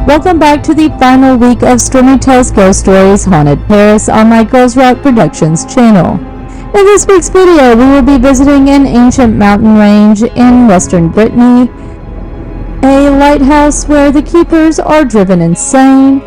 Welcome back to the final week of Stormi Tells Ghost Stories Haunted Paris on my Ghost Rock Productions channel. In this week's video, we will be visiting an ancient mountain range in western Brittany, a lighthouse where the keepers are driven insane,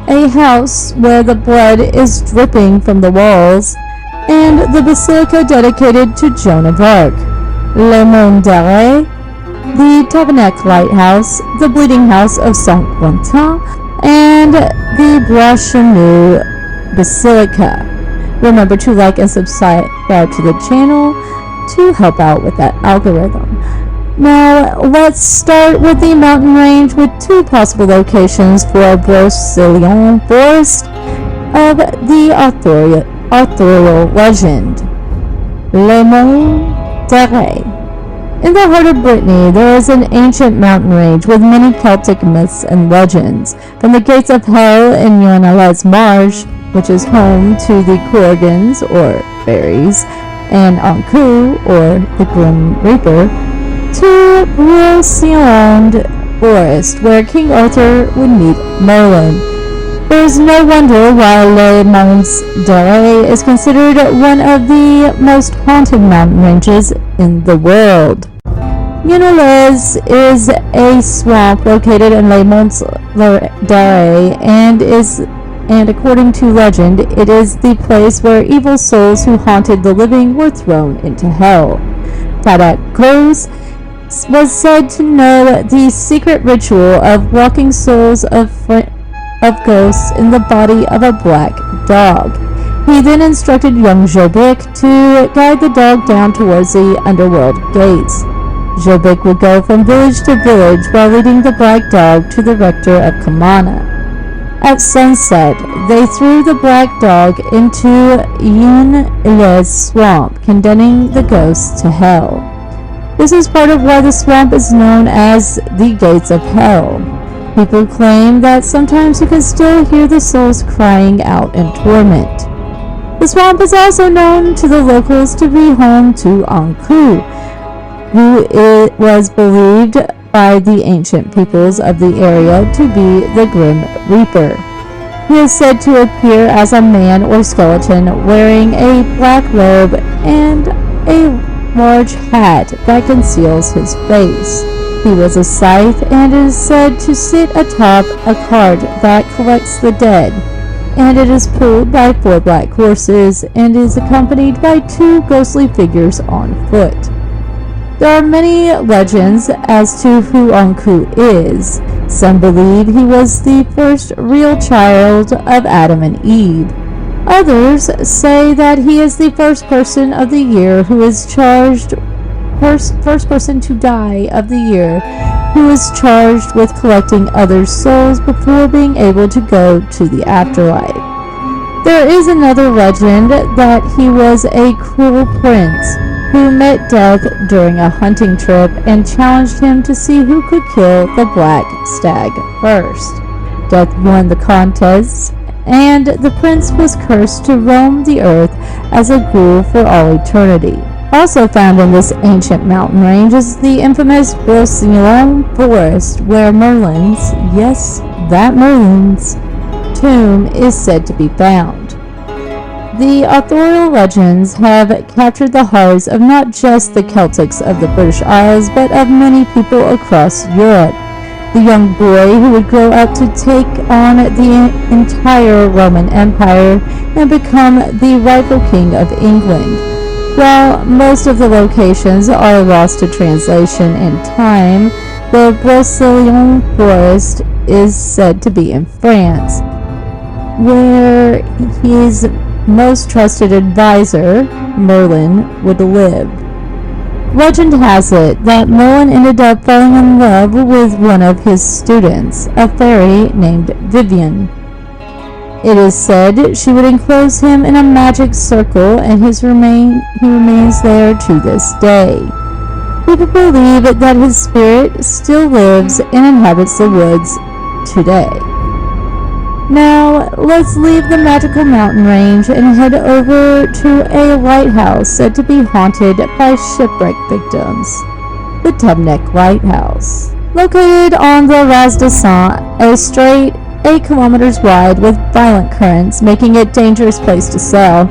a house where the blood is dripping from the walls, and the Basilica dedicated to Joan of Arc, Le Mont d'Arrêt, the Tevennec Lighthouse, the Bleeding House of St. Quentin, and the Bois-Chenu Basilica. Remember to like and subscribe to the channel to help out with that algorithm. Now, let's start with the mountain range with two possible locations for Bois-Chenu forest of the authorial legend, Le Mont d'Arrêt. In the heart of Brittany, there is an ancient mountain range with many Celtic myths and legends. From the gates of hell in Yonala's Marsh, which is home to the Corgans, or fairies, and Ankou, or the Grim Reaper, to Bois-Chenu forest, where King Arthur would meet Merlin. There is no wonder why Le Monts is considered one of the most haunted mountain ranges in the world. Yonala's is a swamp located in Le Monts and according to legend, it is the place where evil souls who haunted the living were thrown into hell. Tevennec was said to know the secret ritual of walking souls of ghosts in the body of a black dog. He then instructed young Jobic to guide the dog down towards the underworld gates. Jobic would go from village to village while leading the black dog to the rector of Kamana. At sunset, they threw the black dog into Yonala's swamp, condemning the ghosts to hell. This is part of why the swamp is known as the Gates of Hell. People claim that sometimes you can still hear the souls crying out in torment. The swamp is also known to the locals to be home to Ankou, who it was believed by the ancient peoples of the area to be the Grim Reaper. He is said to appear as a man or skeleton wearing a black robe and a large hat that conceals his face. He was a scythe and is said to sit atop a cart that collects the dead, and it is pulled by 4 black horses and is accompanied by 2 ghostly figures on foot. There are many legends as to who Ankou is. Some believe he was the first real child of Adam and Eve. Others say that he is the first person of the year who is charged first person to die of the year who is charged with collecting others' souls before being able to go to the afterlife. There is another legend that he was a cruel prince who met death during a hunting trip and challenged him to see who could kill the black stag first. Death won the contest, and the prince was cursed to roam the earth as a ghoul for all eternity. Also found in this ancient mountain range is the infamous Bois-Chenu forest, where Merlin's, yes, that Merlin's, tomb is said to be found. The authorial legends have captured the hearts of not just the Celtics of the British Isles, but of many people across Europe. The young boy who would grow up to take on the entire Roman Empire and become the rightful king of England. While most of the locations are lost to translation and time, the Bois-Chenu forest is said to be in France, where his most trusted advisor, Merlin, would live. Legend has it that Merlin ended up falling in love with one of his students, a fairy named Vivian. It is said she would enclose him in a magic circle, and he remains there to this day. People believe that his spirit still lives and inhabits the woods today. Now, let's leave the magical mountain range and head over to a lighthouse said to be haunted by shipwreck victims, the Tevennec Lighthouse. Located on the Raz Descent, a strait 8 kilometers wide with violent currents, making it a dangerous place to sail,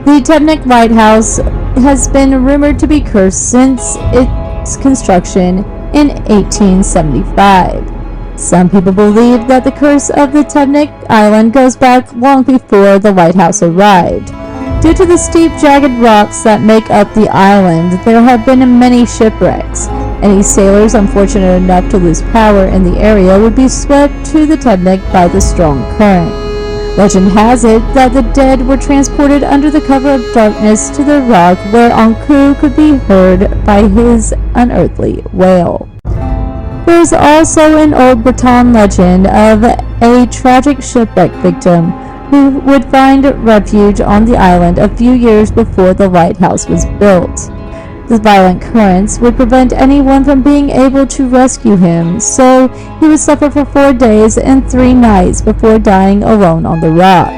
the Tevennec Lighthouse has been rumored to be cursed since its construction in 1875. Some people believe that the curse of the Tevennec Island goes back long before the lighthouse arrived. Due to the steep, jagged rocks that make up the island, there have been many shipwrecks. Any sailors unfortunate enough to lose power in the area would be swept to the Tevennec by the strong current. Legend has it that the dead were transported under the cover of darkness to the rock where Ankou could be heard by his unearthly wail. There is also an old Breton legend of a tragic shipwreck victim who would find refuge on the island a few years before the lighthouse was built. The violent currents would prevent anyone from being able to rescue him, so he would suffer for 4 days and 3 nights before dying alone on the rock.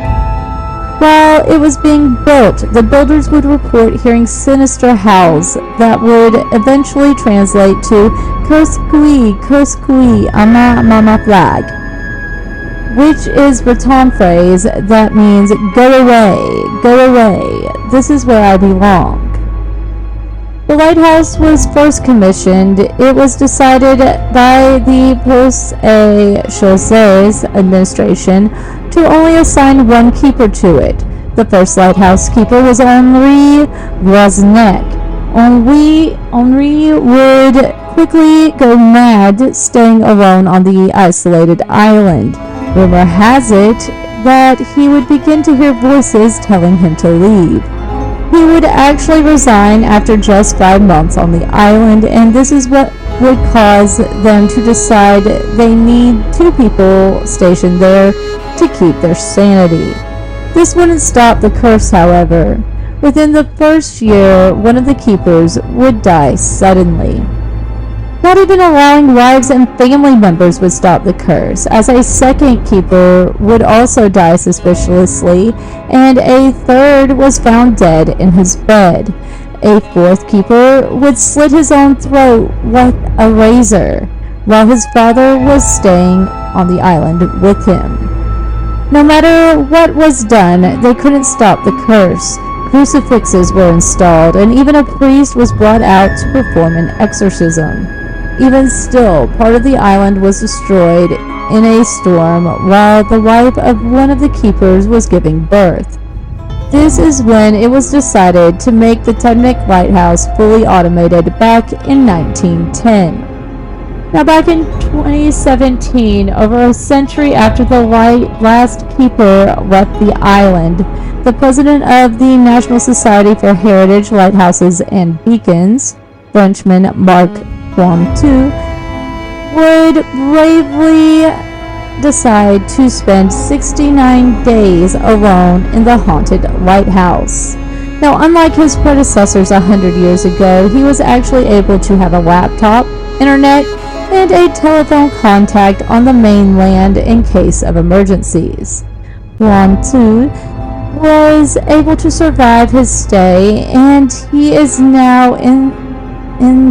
While it was being built, the builders would report hearing sinister howls that would eventually translate to "Curse kui, ama mama flag," which is Breton phrase that means go away, this is where I belong. The lighthouse was first commissioned. It was decided by the Poste et Chaussées administration to only assign one keeper to it. The first lighthouse keeper was Henri Bois-Chenu. Henri would quickly go mad staying alone on the isolated island. Rumor has it that he would begin to hear voices telling him to leave. He would actually resign after just 5 months on the island, and this is what would cause them to decide they need 2 people stationed there to keep their sanity. This wouldn't stop the curse, however. Within the first year, one of the keepers would die suddenly. Not even allowing wives and family members would stop the curse, as a second keeper would also die suspiciously, and a third was found dead in his bed. A fourth keeper would slit his own throat with a razor, while his father was staying on the island with him. No matter what was done, they couldn't stop the curse. Crucifixes were installed, and even a priest was brought out to perform an exorcism. Even still, part of the island was destroyed in a storm while the wife of one of the keepers was giving birth. This is when it was decided to make the Tevennec Lighthouse fully automated back in 1910. Now back in 2017, over a century after the last keeper left the island, the president of the National Society for Heritage Lighthouses and Beacons, Frenchman Marc Quentin, would bravely decide to spend 69 days alone in the haunted lighthouse. Now, unlike his predecessors 100 years ago, he was actually able to have a laptop, internet, and a telephone contact on the mainland in case of emergencies. Quentin was able to survive his stay, and he is now in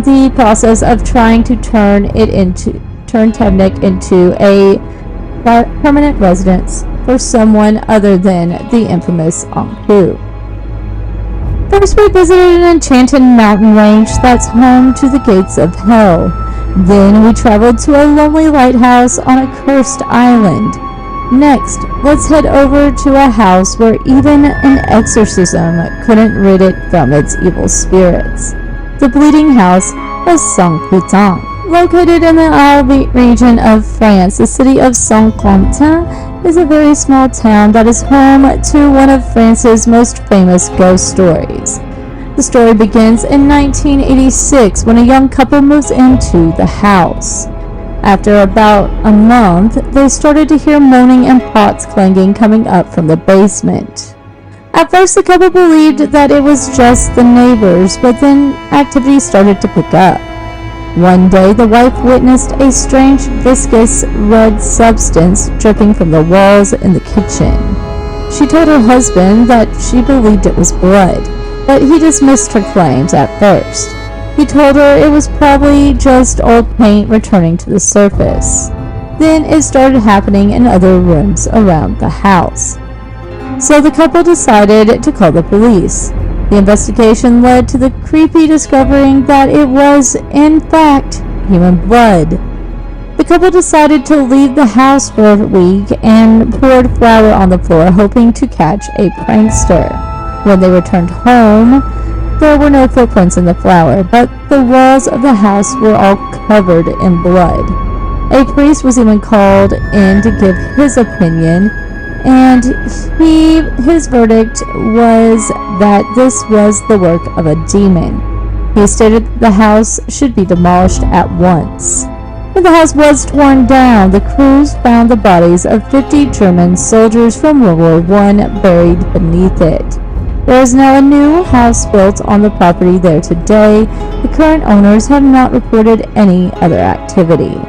the process of trying to turn Tevennec into a permanent residence for someone other than the infamous Ankou. First, we visited an enchanted mountain range that's home to the gates of hell. Then we traveled to a lonely lighthouse on a cursed island. Next, let's head over to a house where even an exorcism couldn't rid it from its evil spirits. The Bleeding House of Saint-Quentin. Located in the Isle region of France, the city of Saint-Quentin is a very small town that is home to one of France's most famous ghost stories. The story begins in 1986 when a young couple moves into the house. After about a month, they started to hear moaning and pots clanging coming up from the basement. At first, the couple believed that it was just the neighbors, but then activity started to pick up. One day, the wife witnessed a strange, viscous, red substance dripping from the walls in the kitchen. She told her husband that she believed it was blood, but he dismissed her claims at first. He told her it was probably just old paint returning to the surface. Then it started happening in other rooms around the house. So the couple decided to call the police. The investigation led to the creepy discovering that it was, in fact, human blood. The couple decided to leave the house for a week and poured flour on the floor, hoping to catch a prankster. When they returned home, there were no footprints in the flour, but the walls of the house were all covered in blood. A priest was even called in to give his opinion, and his verdict was that this was the work of a demon. He stated the house should be demolished at once. When the house was torn down, the crews found the bodies of 50 German soldiers from World War I buried beneath it. There is now a new house built on the property there today. The current owners have not reported any other activity.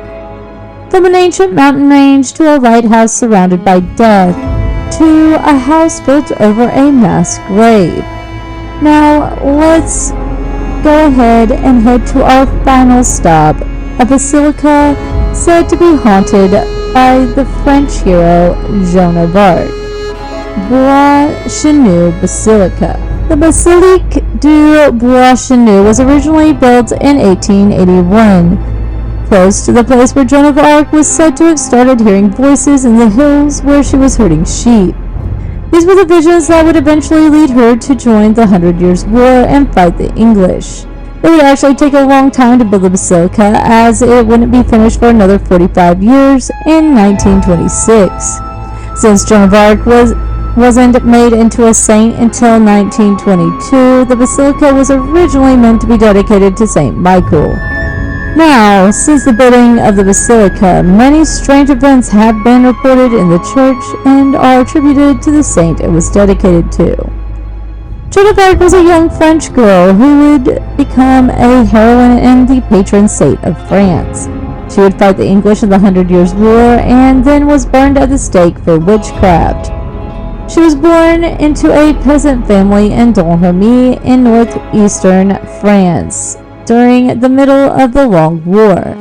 From an ancient mountain range to a lighthouse surrounded by death, to a house built over a mass grave. Now, let's go ahead and head to our final stop, a basilica said to be haunted by the French hero Joan of Arc. Bois-Chenu Basilica. The Basilique du Bois-Chenu was originally built in 1881. Close to the place where Joan of Arc was said to have started hearing voices in the hills where she was herding sheep. These were the visions that would eventually lead her to join the 100 Years' War and fight the English. It would actually take a long time to build the basilica, as it wouldn't be finished for another 45 years in 1926. Since Joan of Arc wasn't made into a saint until 1922, the basilica was originally meant to be dedicated to St. Michael. Now, since the building of the basilica, many strange events have been reported in the church and are attributed to the saint it was dedicated to. Joan of Arc was a young French girl who would become a heroine and the patron saint of France. She would fight the English in the 100 Years' War and then was burned at the stake for witchcraft. She was born into a peasant family in Domremy in northeastern France during the middle of the Long War.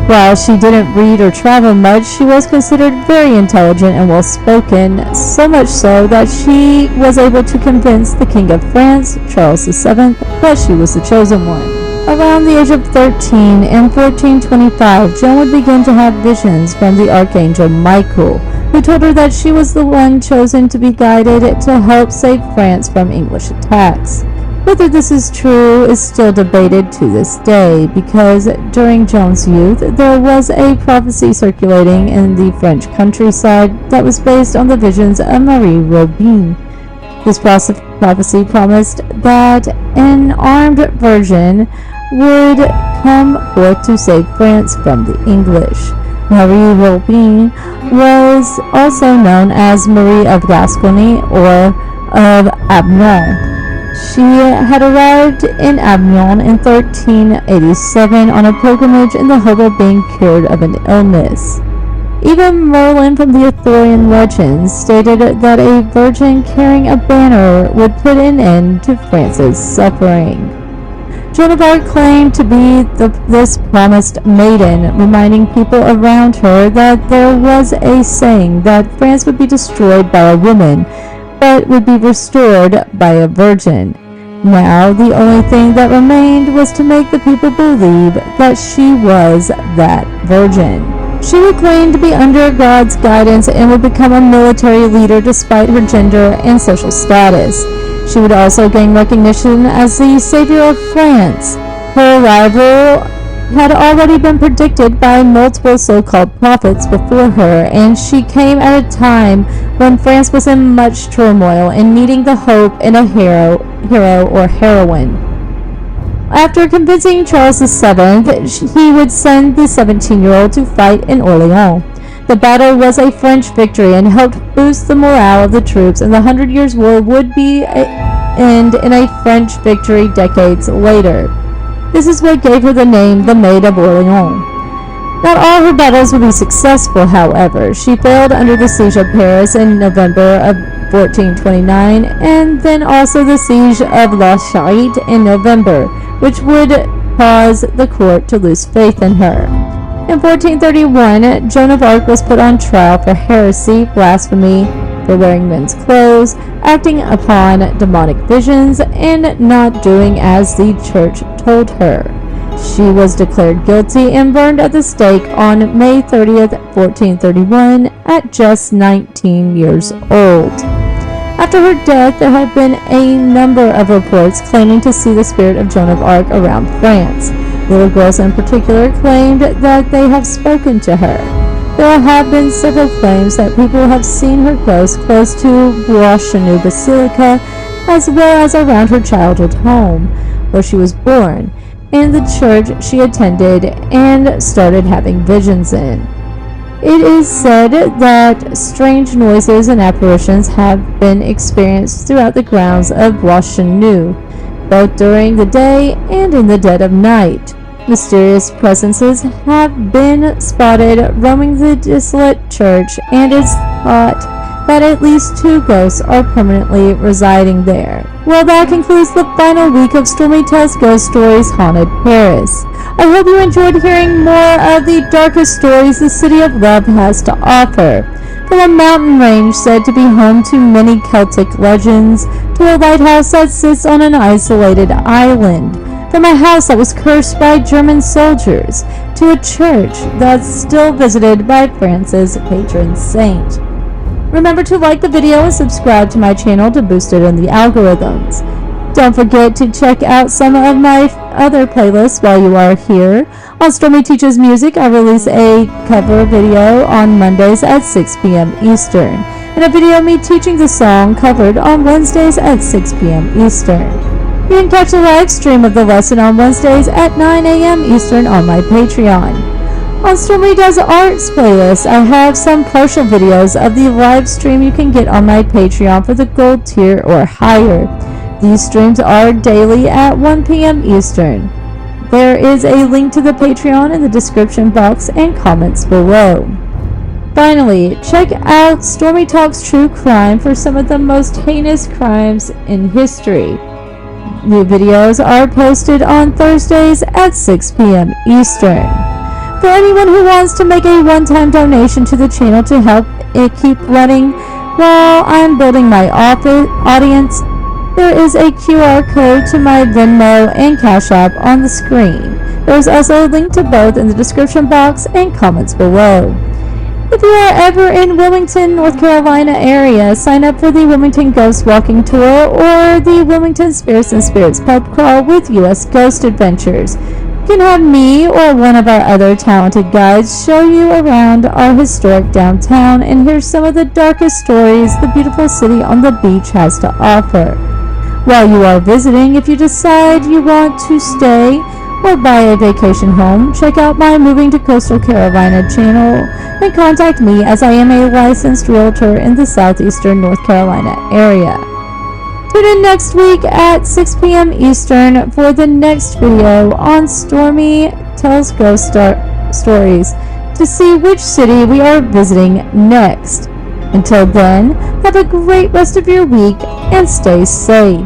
While she didn't read or travel much, she was considered very intelligent and well-spoken, so much so that she was able to convince the King of France, Charles VII, that she was the chosen one. Around the age of 13, in 1425, Joan would begin to have visions from the Archangel Michael, who told her that she was the one chosen to be guided to help save France from English attacks. Whether this is true is still debated to this day, because during Joan's youth, there was a prophecy circulating in the French countryside that was based on the visions of Marie Robin. This prophecy promised that an armed virgin would come forth to save France from the English. Marie Robin was also known as Marie of Gascony or of Avignon. She had arrived in Avignon in 1387 on a pilgrimage in the hope of being cured of an illness. Even Merlin from the Arthurian legends stated that a virgin carrying a banner would put an end to France's suffering. Joan of Arc claimed to be this promised maiden, reminding people around her that there was a saying that France would be destroyed by a woman, but would be restored by a virgin. Now, the only thing that remained was to make the people believe that she was that virgin. She would claim to be under God's guidance and would become a military leader despite her gender and social status. She would also gain recognition as the savior of France. Her arrival had already been predicted by multiple so-called prophets before her, and she came at a time when France was in much turmoil and needing the hope in a hero or heroine. After convincing Charles VII, he would send the 17-year-old to fight in Orleans. The battle was a French victory and helped boost the morale of the troops, and the 100 Years' War would end in a French victory decades later. This is what gave her the name the Maid of Orleans. Not all her battles would be successful, however. She failed under the siege of Paris in November of 1429, and then also the siege of La Charite in November, which would cause the court to lose faith in her. In 1431, Joan of Arc was put on trial for heresy, blasphemy, for wearing men's clothes, acting upon demonic visions, and not doing as the church told her. She was declared guilty and burned at the stake on May 30th, 1431, at just 19 years old. After her death, there have been a number of reports claiming to see the spirit of Joan of Arc around France. Little girls in particular claimed that they have spoken to her. There have been several claims that people have seen her ghost close to Bois-Chenu Basilica, as well as around her childhood home, where she was born, and the church she attended and started having visions in. It is said that strange noises and apparitions have been experienced throughout the grounds of Bois-Chenu, both during the day and in the dead of night. Mysterious presences have been spotted roaming the desolate church, and it's thought that at least 2 ghosts are permanently residing there. Well, that concludes the final week of Stormi Tells Ghost Stories Haunted Paris. I hope you enjoyed hearing more of the darkest stories the City of Love has to offer. From a mountain range said to be home to many Celtic legends, to a lighthouse that sits on an isolated island, from a house that was cursed by German soldiers, to a church that's still visited by France's patron saint. Remember to like the video and subscribe to my channel to boost it in the algorithms. Don't forget to check out some of my other playlists while you are here. On Stormi Teaches Music, I release a cover video on Mondays at 6 p.m. Eastern, and a video of me teaching the song covered on Wednesdays at 6 p.m. Eastern. You can catch a live stream of the lesson on Wednesdays at 9 a.m. Eastern on my Patreon. On Stormi Does Arts playlist, I have some partial videos of the live stream you can get on my Patreon for the gold tier or higher. These streams are daily at 1 p.m. Eastern. There is a link to the Patreon in the description box and comments below. Finally, check out Stormi Talks True Crime for some of the most heinous crimes in history. New videos are posted on Thursdays at 6 p.m. Eastern. For anyone who wants to make a one-time donation to the channel to help it keep running while I'm building my audience, there is a QR code to my Venmo and CashApp on the screen. There is also a link to both in the description box and comments below. If you are ever in Wilmington, North Carolina area, sign up for the Wilmington Ghosts Walking Tour or the Wilmington Spirits and Spirits Pub Crawl with U.S. Ghost Adventures. You can have me or one of our other talented guides show you around our historic downtown and hear some of the darkest stories the beautiful city on the beach has to offer. While you are visiting, if you decide you want to stay or buy a vacation home, check out my Moving to Coastal Carolina channel and contact me, as I am a licensed realtor in the southeastern North Carolina area. Tune in next week at 6 p.m. Eastern for the next video on Stormi Tells Ghost Stories to see which city we are visiting next. Until then, have a great rest of your week and stay safe.